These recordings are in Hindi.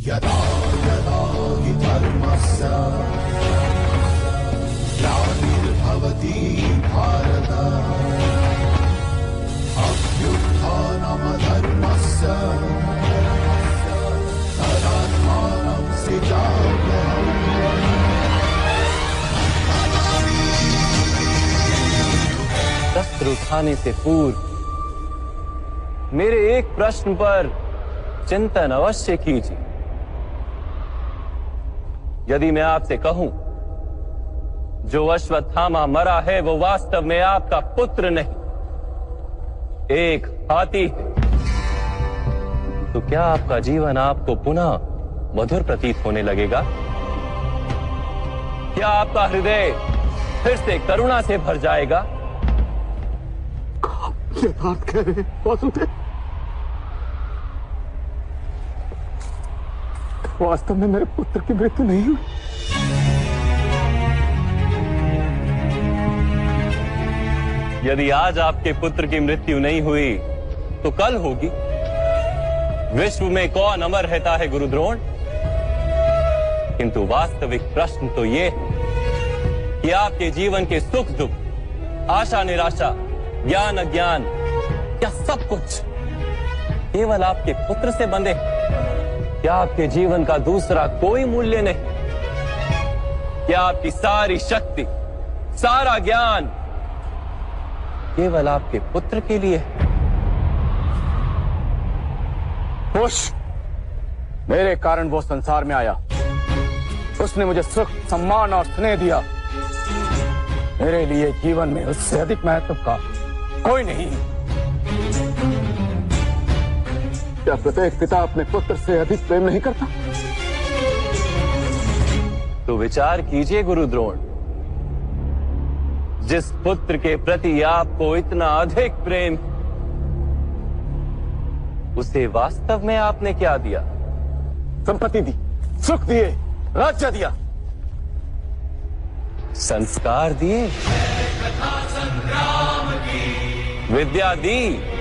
यदा यदा हि धर्मस्य ग्लानिर्भवति भारत अभ्युत्थानमधर्मस्य तदात्मानं सृजाम्यहम्। शस्त्र उठाने से पूर्व मेरे एक प्रश्न पर चिंतन अवश्य कीजिए। यदि मैं आपसे कहूं जो अश्वत्थामा मरा है वो वास्तव में आपका पुत्र नहीं, एक हाथी है, तो क्या आपका जीवन आपको पुनः मधुर प्रतीत होने लगेगा? क्या आपका हृदय फिर से करुणा से भर जाएगा? यथार्थ कह रहे वासुदेव, वास्तव में मेरे पुत्र की मृत्यु नहीं हुई। यदि आज आपके पुत्र की मृत्यु नहीं हुई तो कल होगी। विश्व में कौन अमर रहता है गुरुद्रोण? किंतु वास्तविक प्रश्न तो ये है कि आपके जीवन के सुख दुख, आशा निराशा, ज्ञान अज्ञान, क्या सब कुछ केवल आपके पुत्र से बंधे? क्या आपके जीवन का दूसरा कोई मूल्य नहीं? क्या आपकी सारी शक्ति, सारा ज्ञान केवल आपके पुत्र के लिए है? खुश, मेरे कारण वो संसार में आया। उसने मुझे सुख, सम्मान और स्नेह दिया। मेरे लिए जीवन में उससे अधिक महत्व का कोई नहीं। क्या प्रत्येक पिता अपने पुत्र से अधिक प्रेम नहीं करता? तो विचार कीजिए गुरुद्रोण, जिस पुत्र के प्रति आपको इतना अधिक प्रेम, उसे वास्तव में आपने क्या दिया? संपत्ति दी, सुख दिए, राज्य दिया, संस्कार दिए, विद्या दी,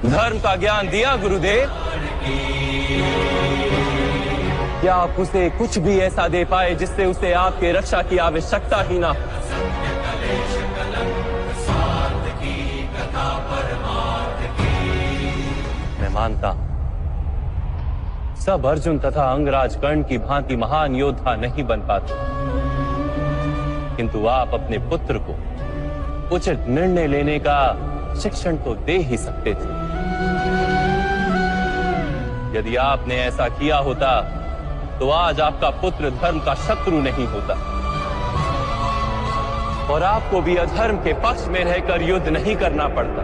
धर्म का ज्ञान दिया गुरुदेव। क्या आप उसे कुछ भी ऐसा दे पाए जिससे उसे आपके रक्षा की आवश्यकता ही ना हो? मैं मानता हूं सब अर्जुन तथा अंगराज कर्ण की भांति महान योद्धा नहीं बन पाते, किंतु आप अपने पुत्र को उचित निर्णय लेने का शिक्षण तो दे ही सकते थे। यदि आपने ऐसा किया होता तो आज आपका पुत्र धर्म का शत्रु नहीं होता और आपको भी अधर्म के पक्ष में रहकर युद्ध नहीं करना पड़ता।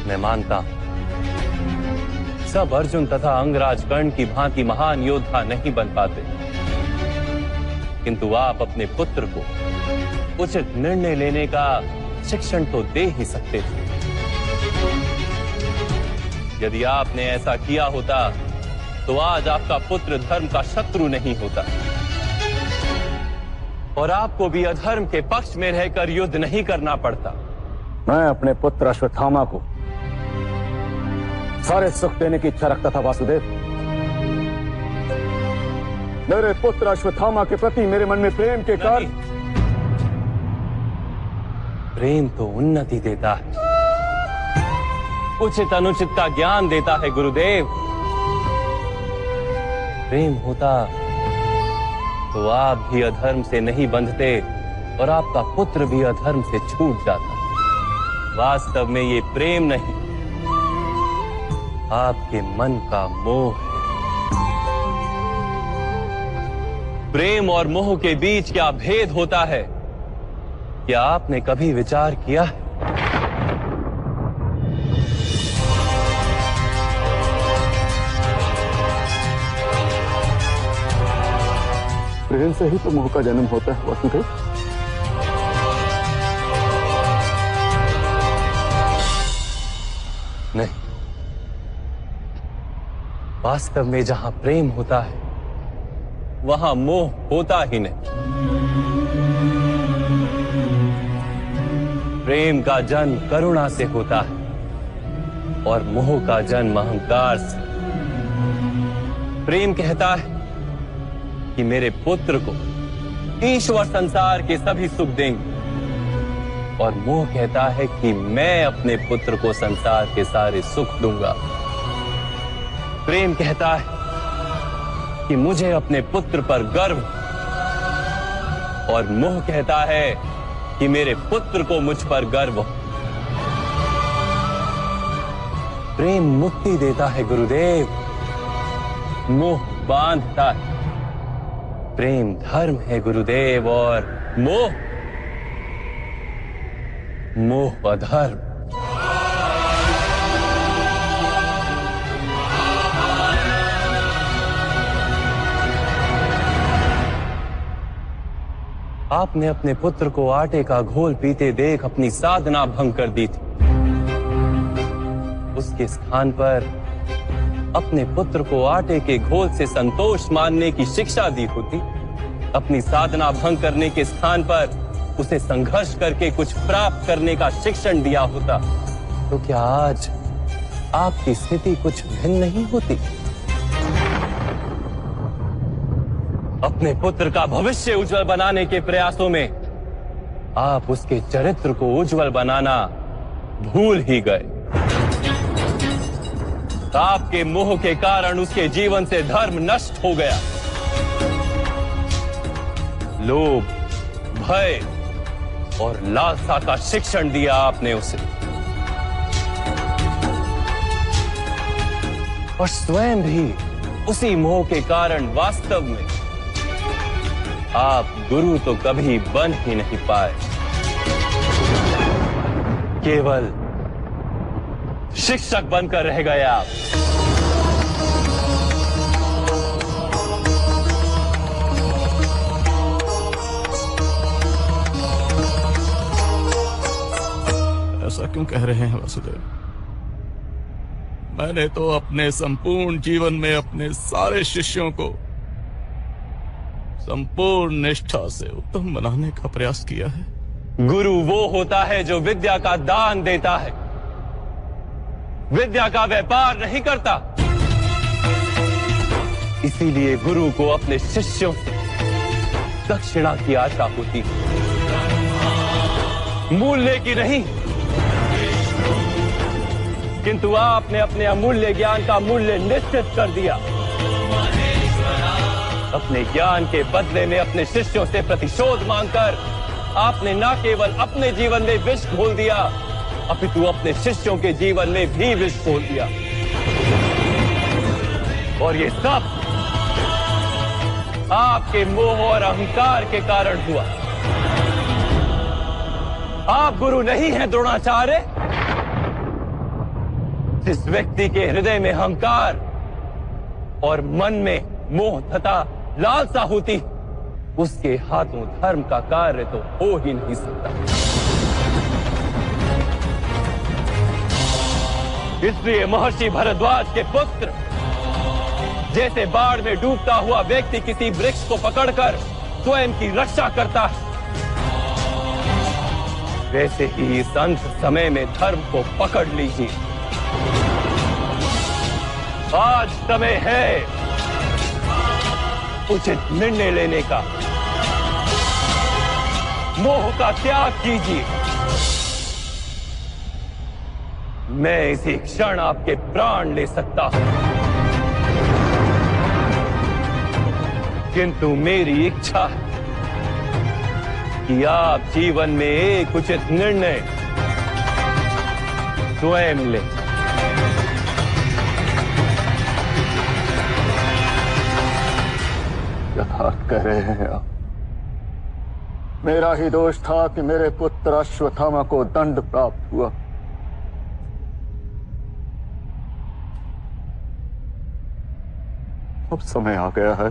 मैं मानता हूं सब अर्जुन तथा अंगराज कर्ण की भांति महान योद्धा नहीं बन पाते, किंतु आप अपने पुत्र को उचित निर्णय लेने का शिक्षण तो दे ही सकते थे। यदि आपने ऐसा किया होता तो आज आपका पुत्र धर्म का शत्रु नहीं होता और आपको भी अधर्म के पक्ष में रहकर युद्ध नहीं करना पड़ता। मैं अपने पुत्र अश्वत्थामा को सारे सुख देने की इच्छा रखता था वासुदेव। मेरे पुत्र अश्वत्थामा के प्रति मेरे मन में प्रेम के कारण। प्रेम तो उन्नति देता है, उचित अनुचित का ज्ञान देता है गुरुदेव। प्रेम होता तो आप भी अधर्म से नहीं बंधते और आपका पुत्र भी अधर्म से छूट जाता। वास्तव में ये प्रेम नहीं, आपके मन का मोह है। प्रेम और मोह के बीच क्या भेद होता है, क्या आपने कभी विचार किया है? प्रेम से ही तो मोह का जन्म होता है वासुदेव। नहीं, वास्तव में जहां प्रेम होता है वहां मोह होता ही नहीं। प्रेम का जन्म करुणा से होता है और मोह का जन्म अहंकार से। प्रेम कहता है कि मेरे पुत्र को ईश्वर संसार के सभी सुख देंगे, और मोह कहता है कि मैं अपने पुत्र को संसार के सारे सुख दूंगा। प्रेम कहता है कि मुझे अपने पुत्र पर गर्व, और मोह कहता है कि मेरे पुत्र को मुझ पर गर्व। प्रेम मुक्ति देता है गुरुदेव, मोह बांधता है। प्रेम धर्म है गुरुदेव, और मोह अधर्म। आपने अपने पुत्र को आटे का घोल पीते देख अपनी साधना भंग कर दी थी। उसके स्थान पर अपने पुत्र को आटे के घोल से संतोष मानने की शिक्षा दी होती। अपनी साधना भंग करने के स्थान पर उसे संघर्ष करके कुछ प्राप्त करने का शिक्षण दिया होता, तो क्या आज आपकी स्थिति कुछ भिन्न नहीं होती? अपने पुत्र का भविष्य उज्जवल बनाने के प्रयासों में आप उसके चरित्र को उज्जवल बनाना भूल ही गए। आपके मोह के कारण उसके जीवन से धर्म नष्ट हो गया। लोभ, भय और लालसा का शिक्षण दिया आपने उसे, और स्वयं भी उसी मोह के कारण वास्तव में आप गुरु तो कभी बन ही नहीं पाए, केवल शिक्षक बनकर रह गए आप। ऐसा क्यों कह रहे हैं वासुदेव? मैंने तो अपने संपूर्ण जीवन में अपने सारे शिष्यों को संपूर्ण निष्ठा से उत्तम बनाने का प्रयास किया है। गुरु वो होता है जो विद्या का दान देता है, विद्या का व्यापार नहीं करता। इसीलिए गुरु को अपने शिष्यों से दक्षिणा की आशा होती है, मूल्य की नहीं। किंतु आपने अपने अमूल्य ज्ञान का मूल्य निश्चित कर दिया। अपने ज्ञान के बदले में अपने शिष्यों से प्रतिशोध मांगकर आपने न केवल अपने जीवन में विष घोल दिया, अपितु अपने शिष्यों के जीवन में भी विष घोल दिया। और ये सब आपके मोह और अहंकार के कारण हुआ। आप गुरु नहीं हैं द्रोणाचार्य। जिस व्यक्ति के हृदय में अहंकार और मन में मोह तथा लालसा होती, उसके हाथों धर्म का कार्य तो हो ही नहीं सकता। इसलिए महर्षि भरद्वाज के पुत्र जैसे बाढ़ में डूबता हुआ व्यक्ति किसी वृक्ष को पकड़कर स्वयं की रक्षा करता है, वैसे ही इस अंत समय में धर्म को पकड़ लीजिए। आज समय है उचित निर्णय लेने का। मोह का त्याग कीजिए। मैं इसी क्षण आपके प्राण ले सकता हूं, किंतु मेरी इच्छा है कि आप जीवन में एक उचित निर्णय स्वयं लें। यथार्थ कह रहे हैं आप। मेरा ही दोष था कि मेरे पुत्र अश्वत्थामा को दंड प्राप्त हुआ। अब समय आ गया है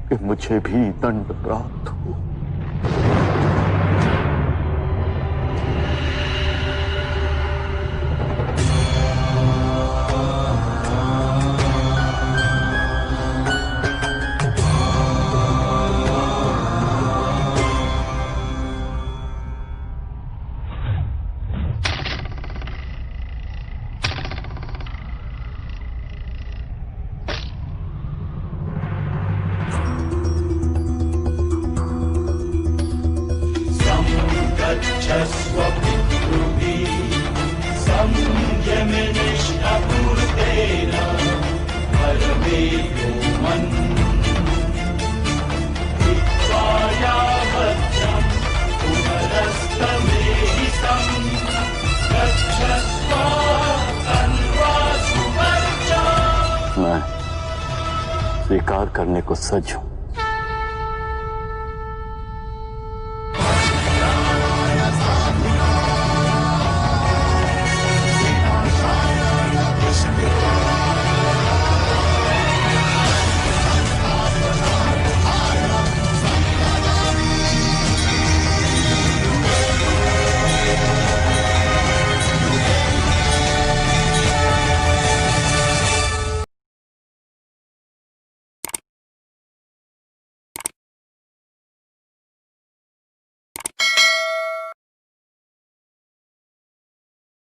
कि मुझे भी दंड प्राप्त हो। गच्छस्व पितृभिः संयमनिष्ठपूर्तेन परमेयो मन्त्वा यावज्जं पुनरस्तमेहितं गच्छस्व तन्वा सुवर्चा। मैं स्वीकार करने को सज्ज हूं।